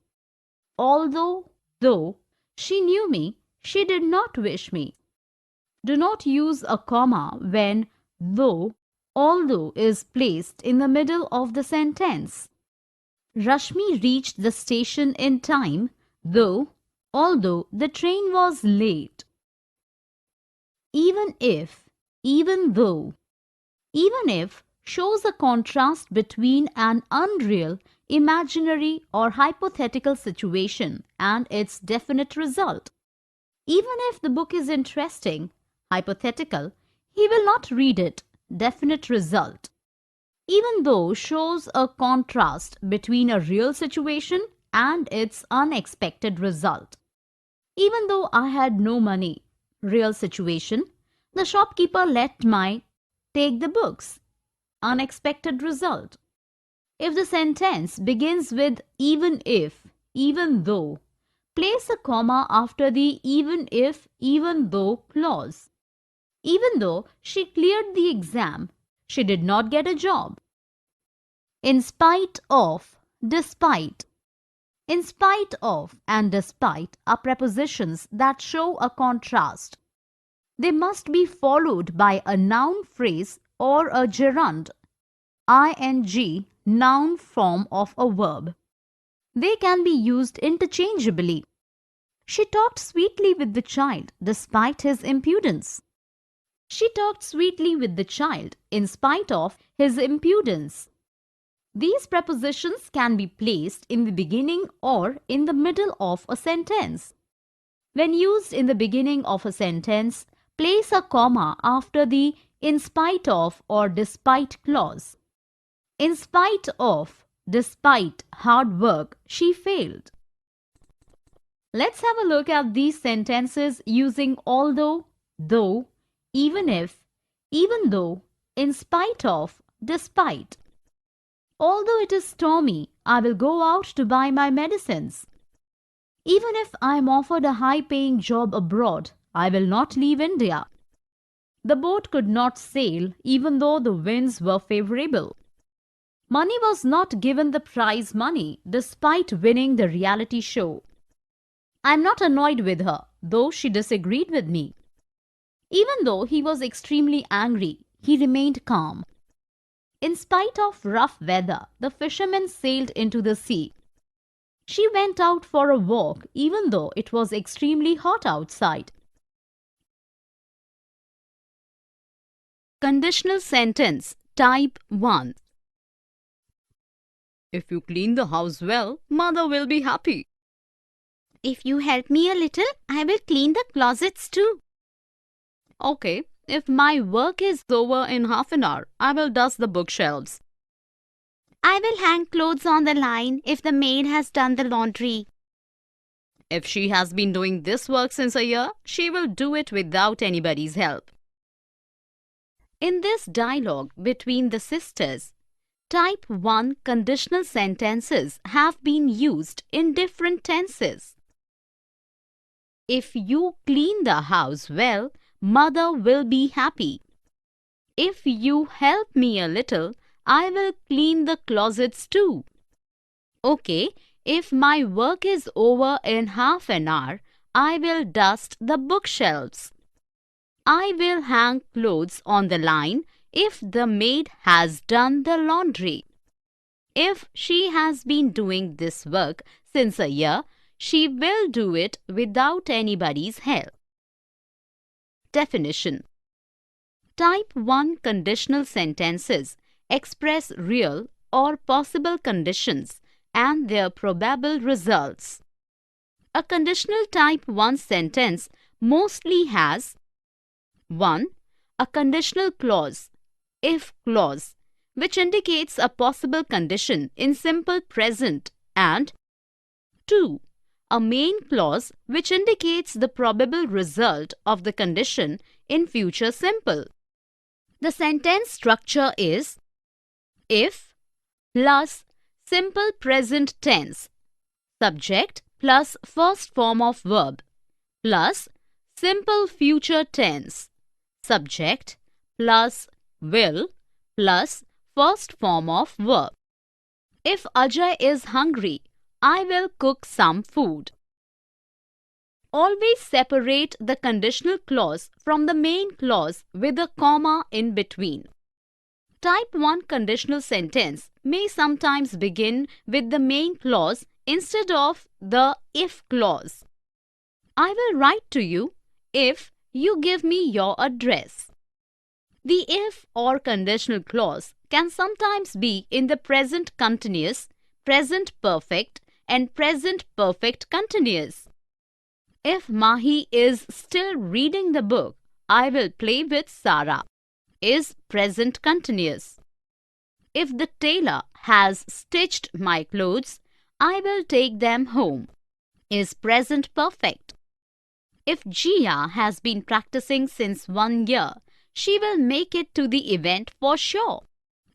Although, though, she knew me, She did not wish me. Do not use a comma when though, although is placed in the middle of the sentence. Rashmi reached the station in time, though, although the train was late. Even if, even though. Even if shows a contrast between an unreal, imaginary, or hypothetical situation and its definite result. Even if the book is interesting, hypothetical, he will not read it, definite result. Even though shows a contrast between a real situation and its unexpected result. Even though I had no money, real situation, the shopkeeper let me take the books, unexpected result. If the sentence begins with even if, even though, place a comma after the even if, even though clause. Even though she cleared the exam, she did not get a job. In spite of, despite. In spite of and despite are prepositions that show a contrast. They must be followed by a noun phrase or a gerund, ing, noun form of a verb. They can be used interchangeably. She talked sweetly with the child despite his impudence. She talked sweetly with the child in spite of his impudence. These prepositions can be placed in the beginning or in the middle of a sentence. When used in the beginning of a sentence, place a comma after the in spite of or despite clause. In spite of, despite hard work, she failed. Let's have a look at these sentences using although, though, even if, even though, in spite of, despite. Although it is stormy, I will go out to buy my medicines. Even if I am offered a high-paying job abroad, I will not leave India. The boat could not sail even though the winds were favorable. Money was not given the prize money despite winning the reality show. I am not annoyed with her, though she disagreed with me. Even though he was extremely angry, he remained calm. In spite of rough weather, the fishermen sailed into the sea. She went out for a walk even though it was extremely hot outside. Conditional sentence type 1. If you clean the house well, mother will be happy. If you help me a little, I will clean the closets too. Okay, if my work is over in half an hour, I will dust the bookshelves. I will hang clothes on the line if the maid has done the laundry. If she has been doing this work since a year, she will do it without anybody's help. In this dialogue between the sisters, type 1 conditional sentences have been used in different tenses. If you clean the house well, mother will be happy. If you help me a little, I will clean the closets too. Okay, if my work is over in half an hour, I will dust the bookshelves. I will hang clothes on the line if the maid has done the laundry. If she has been doing this work since a year, she will do it without anybody's help. Definition. Type 1 conditional sentences express real or possible conditions and their probable results. A conditional type 1 sentence mostly has 1. A conditional clause, if clause, which indicates a possible condition in simple present, and 2. A main clause which indicates the probable result of the condition in future simple. The sentence structure is if plus simple present tense, subject plus first form of verb, plus simple future tense, subject plus will plus first form of verb. If Ajay is hungry, I will cook some food. Always separate the conditional clause from the main clause with a comma in between. Type 1 conditional sentence may sometimes begin with the main clause instead of the if clause. I will write to you if you give me your address. The if or conditional clause can sometimes be in the present continuous, present perfect, and present perfect continuous. If Mahi is still reading the book, I will play with Sarah is present continuous. If the tailor has stitched my clothes, I will take them home is present perfect. If Jia has been practicing since 1 year, she will make it to the event for sure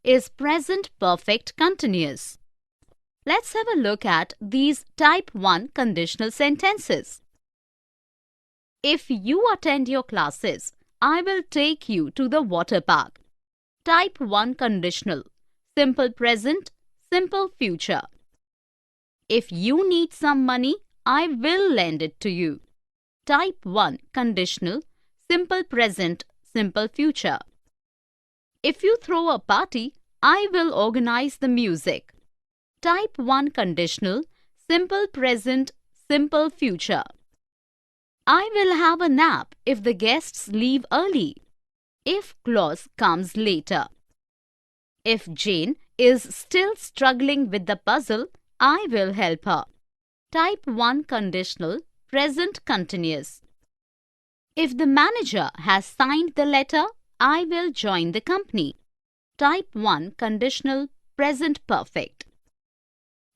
is present perfect continuous. Let's have a look at these type 1 conditional sentences. If you attend your classes, I will take you to the water park. Type 1 conditional. Simple present, simple future. If you need some money, I will lend it to you. Type 1 conditional. Simple present, simple future. If you throw a party, I will organize the music. Type 1 conditional. Simple present, simple future. I will have a nap if the guests leave early. If clause comes later. If Jane is still struggling with the puzzle, I will help her. Type 1 conditional, present continuous. If the manager has signed the letter, I will join the company. Type 1 conditional, present perfect.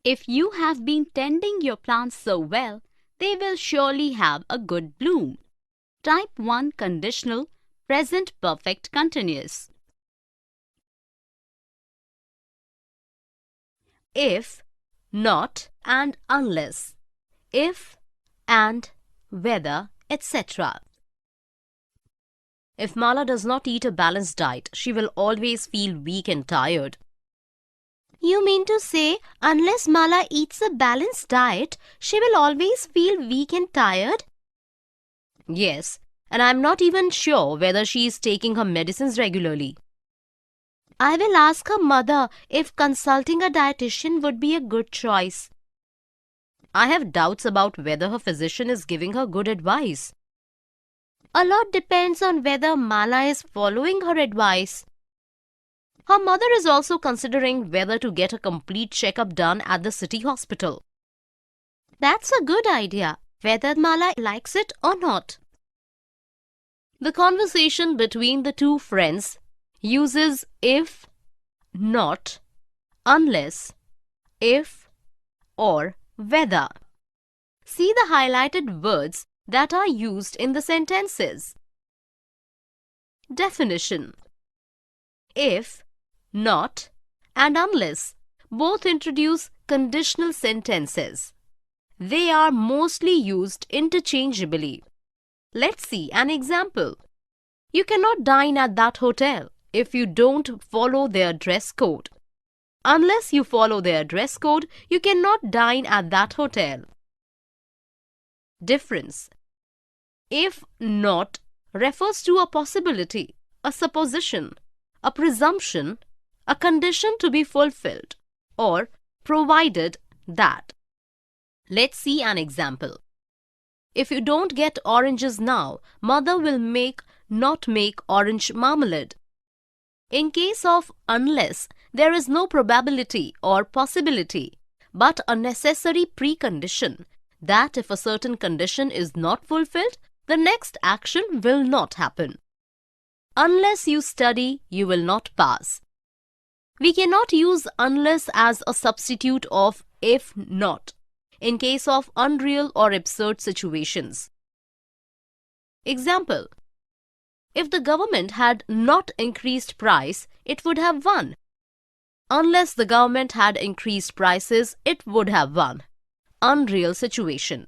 If you have been tending your plants so well, they will surely have a good bloom. Type 1 conditional, present perfect continuous. If, not, and unless. If, and, whether, etc. If Mala does not eat a balanced diet, she will always feel weak and tired. You mean to say, unless Mala eats a balanced diet, she will always feel weak and tired? Yes, and I'm not even sure whether she is taking her medicines regularly. I will ask her mother if consulting a dietitian would be a good choice. I have doubts about whether her physician is giving her good advice. A lot depends on whether Mala is following her advice. Her mother is also considering whether to get a complete checkup done at the city hospital. That's a good idea, whether Mala likes it or not. The conversation between the two friends uses if, not, unless, if, or whether. See the highlighted words that are used in the sentences. Definition. If, not, and unless both introduce conditional sentences. They are mostly used interchangeably. Let's see an example. You cannot dine at that hotel if you don't follow their dress code. Unless you follow their dress code, you cannot dine at that hotel. Difference. If not refers to a possibility, a supposition, a presumption, a condition to be fulfilled, or provided that. Let's see an example. If you don't get oranges now, mother will not make orange marmalade. In case of unless, there is no probability or possibility, but a necessary precondition that if a certain condition is not fulfilled, the next action will not happen. Unless you study, you will not pass. We cannot use unless as a substitute of if not in case of unreal or absurd situations. Example. If the government had not increased price, it would have won. Unless the government had increased prices, it would have won. Unreal situation.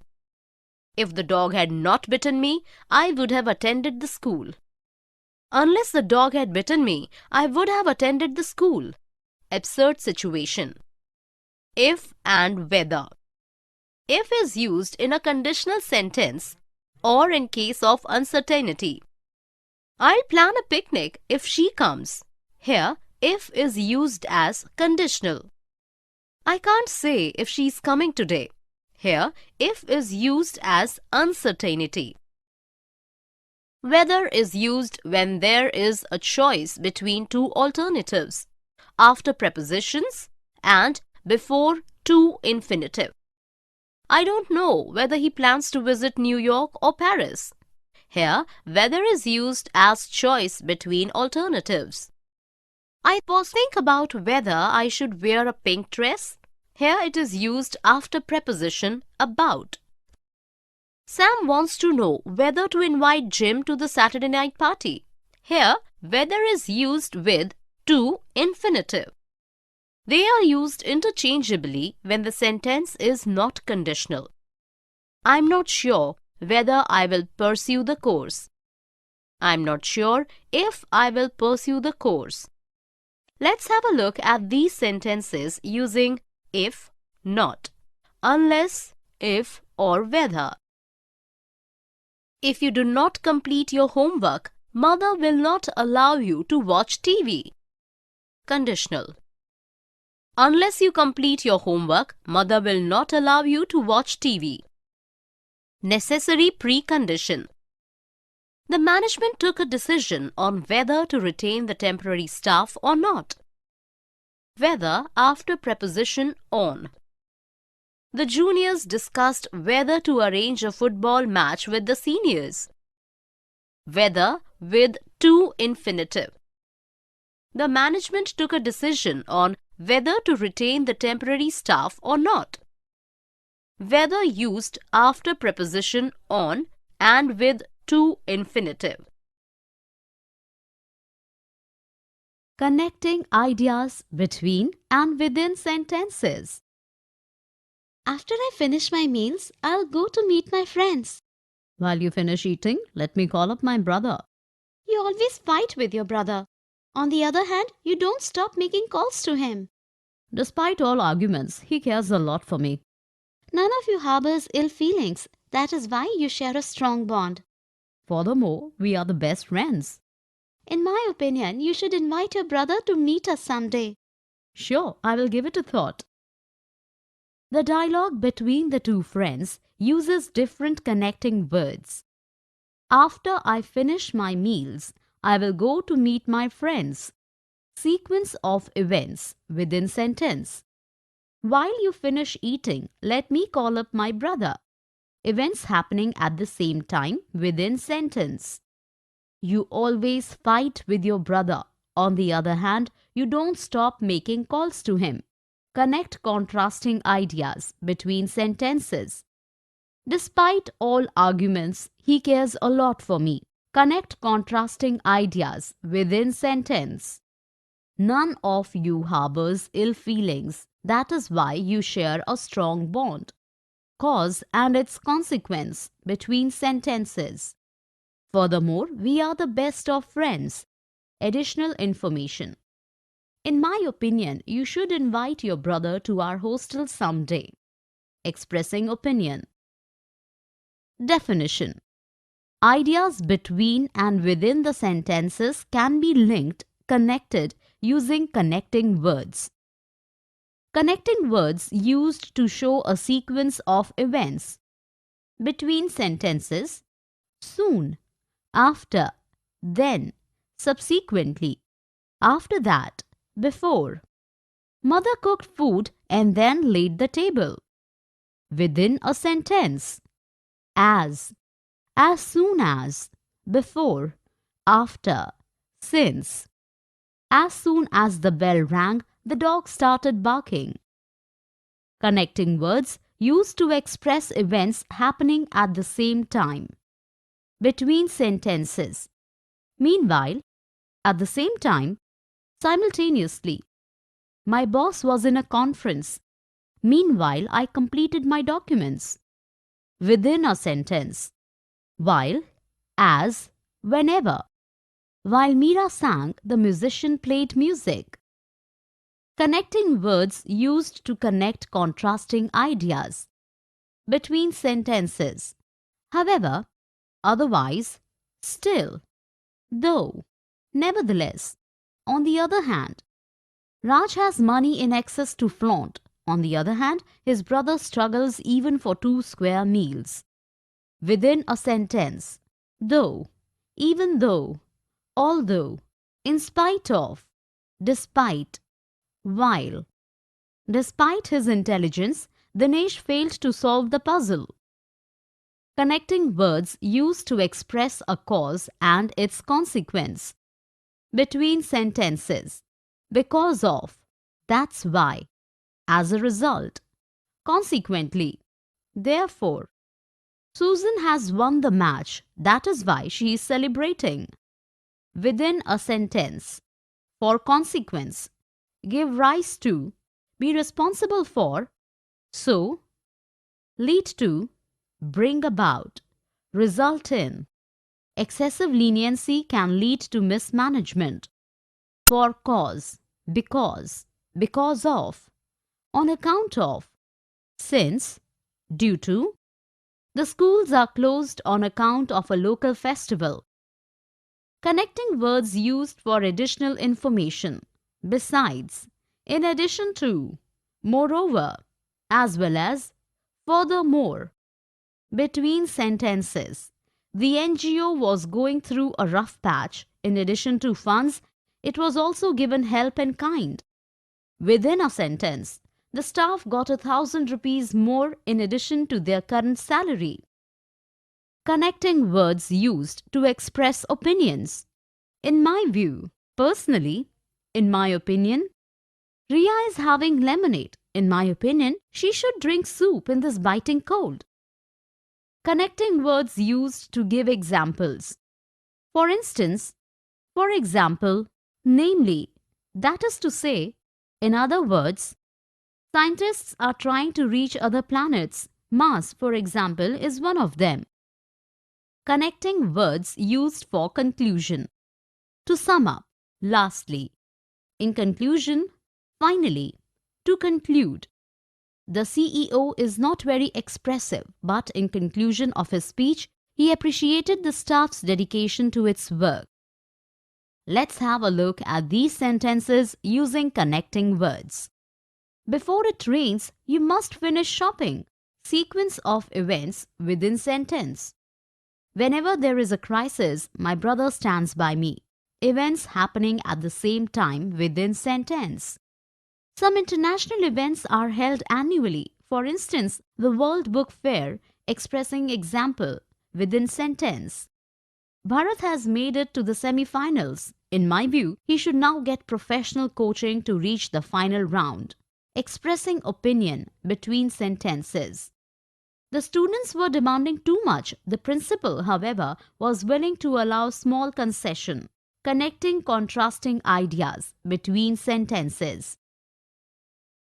If the dog had not bitten me, I would have attended the school. Unless the dog had bitten me, I would have attended the school. Absurd situation. If and whether. If is used in a conditional sentence or in case of uncertainty. I'll plan a picnic if she comes. Here, if is used as conditional. I can't say if she's coming today. Here, if is used as uncertainty. Whether is used when there is a choice between two alternatives, after prepositions and before to infinitive. I don't know whether he plans to visit New York or Paris. Here, whether is used as choice between alternatives. I was think about whether I should wear a pink dress. Here it is used after preposition about. Sam wants to know whether to invite Jim to the Saturday night party. Here, whether is used with to infinitive. They are used interchangeably when the sentence is not conditional. I'm not sure whether I will pursue the course. I'm not sure if I will pursue the course. Let's have a look at these sentences using if, not, unless, if or whether. If you do not complete your homework, mother will not allow you to watch TV. Conditional. Unless you complete your homework, mother will not allow you to watch TV. Necessary precondition. The management took a decision on whether to retain the temporary staff or not. Whether after preposition on. The juniors discussed whether to arrange a football match with the seniors. Whether with to infinitive. The management took a decision on whether to retain the temporary staff or not. Whether used after preposition on and with to infinitive. Connecting ideas between and within sentences. After I finish my meals, I'll go to meet my friends. While you finish eating, let me call up my brother. You always fight with your brother. On the other hand, you don't stop making calls to him. Despite all arguments, he cares a lot for me. None of you harbors ill feelings. That is why you share a strong bond. Furthermore, we are the best friends. In my opinion, you should invite your brother to meet us someday. Sure, I will give it a thought. The dialogue between the two friends uses different connecting words. After I finish my meals, I will go to meet my friends. Sequence of events within sentence. While you finish eating, let me call up my brother. Events happening at the same time within sentence. You always fight with your brother. On the other hand, you don't stop making calls to him. Connect contrasting ideas between sentences. Despite all arguments, he cares a lot for me. Connect contrasting ideas within sentence. None of you harbors ill feelings. That is why you share a strong bond. Cause and its consequence between sentences. Furthermore, we are the best of friends. Additional information. In my opinion, you should invite your brother to our hostel someday. Expressing opinion. Definition. Ideas between and within the sentences can be linked, connected using connecting words. Connecting words used to show a sequence of events. Between sentences, soon, after, then, subsequently, after that, before. Mother cooked food and then laid the table. Within a sentence, as soon as, before, after, since. As soon as the bell rang, the dog started barking. Connecting words used to express events happening at the same time. Between sentences. Meanwhile, at the same time, simultaneously. My boss was in a conference. Meanwhile, I completed my documents. Within a sentence. While, as, whenever. While Meera sang, the musician played music. Connecting words used to connect contrasting ideas. Between sentences. However, otherwise, still, though, nevertheless. On the other hand, Raj has money in excess to flaunt. On the other hand, his brother struggles even for 2 square meals. Within a sentence, though, even though, although, in spite of, despite, while. Despite his intelligence, Dinesh failed to solve the puzzle. Connecting words used to express a cause and its consequence. Between sentences. Because of. That's why. As a result. Consequently. Therefore. Susan has won the match. That is why she is celebrating. Within a sentence. For consequence. Give rise to. Be responsible for. So. Lead to. Bring about. Result in. Excessive leniency can lead to mismanagement. For cause. Because of. On account of. Since. Due to. The schools are closed on account of a local festival. Connecting words used for additional information. Besides. In addition to. Moreover. As well as. Furthermore. Between sentences. The NGO was going through a rough patch. In addition to funds, it was also given help in kind. Within a sentence, the staff got 1,000 rupees more in addition to their current salary. Connecting words used to express opinions. In my view, personally, in my opinion, Ria is having lemonade. In my opinion, she should drink soup in this biting cold. Connecting words used to give examples. For instance, for example, namely, that is to say, in other words, scientists are trying to reach other planets. Mars, for example, is one of them. Connecting words used for conclusion. To sum up, lastly. In conclusion, finally, to conclude. The CEO is not very expressive, but in conclusion of his speech, he appreciated the staff's dedication to its work. Let's have a look at these sentences using connecting words. Before it rains, you must finish shopping. Sequence of events within sentence. Whenever there is a crisis, my brother stands by me. Events happening at the same time within sentence. Some international events are held annually. For instance, the World Book Fair, expressing example within sentence. Bharat has made it to the semi-finals. In my view, he should now get professional coaching to reach the final round. Expressing opinion between sentences. The students were demanding too much. The principal, however, was willing to allow small concession. Connecting contrasting ideas between sentences.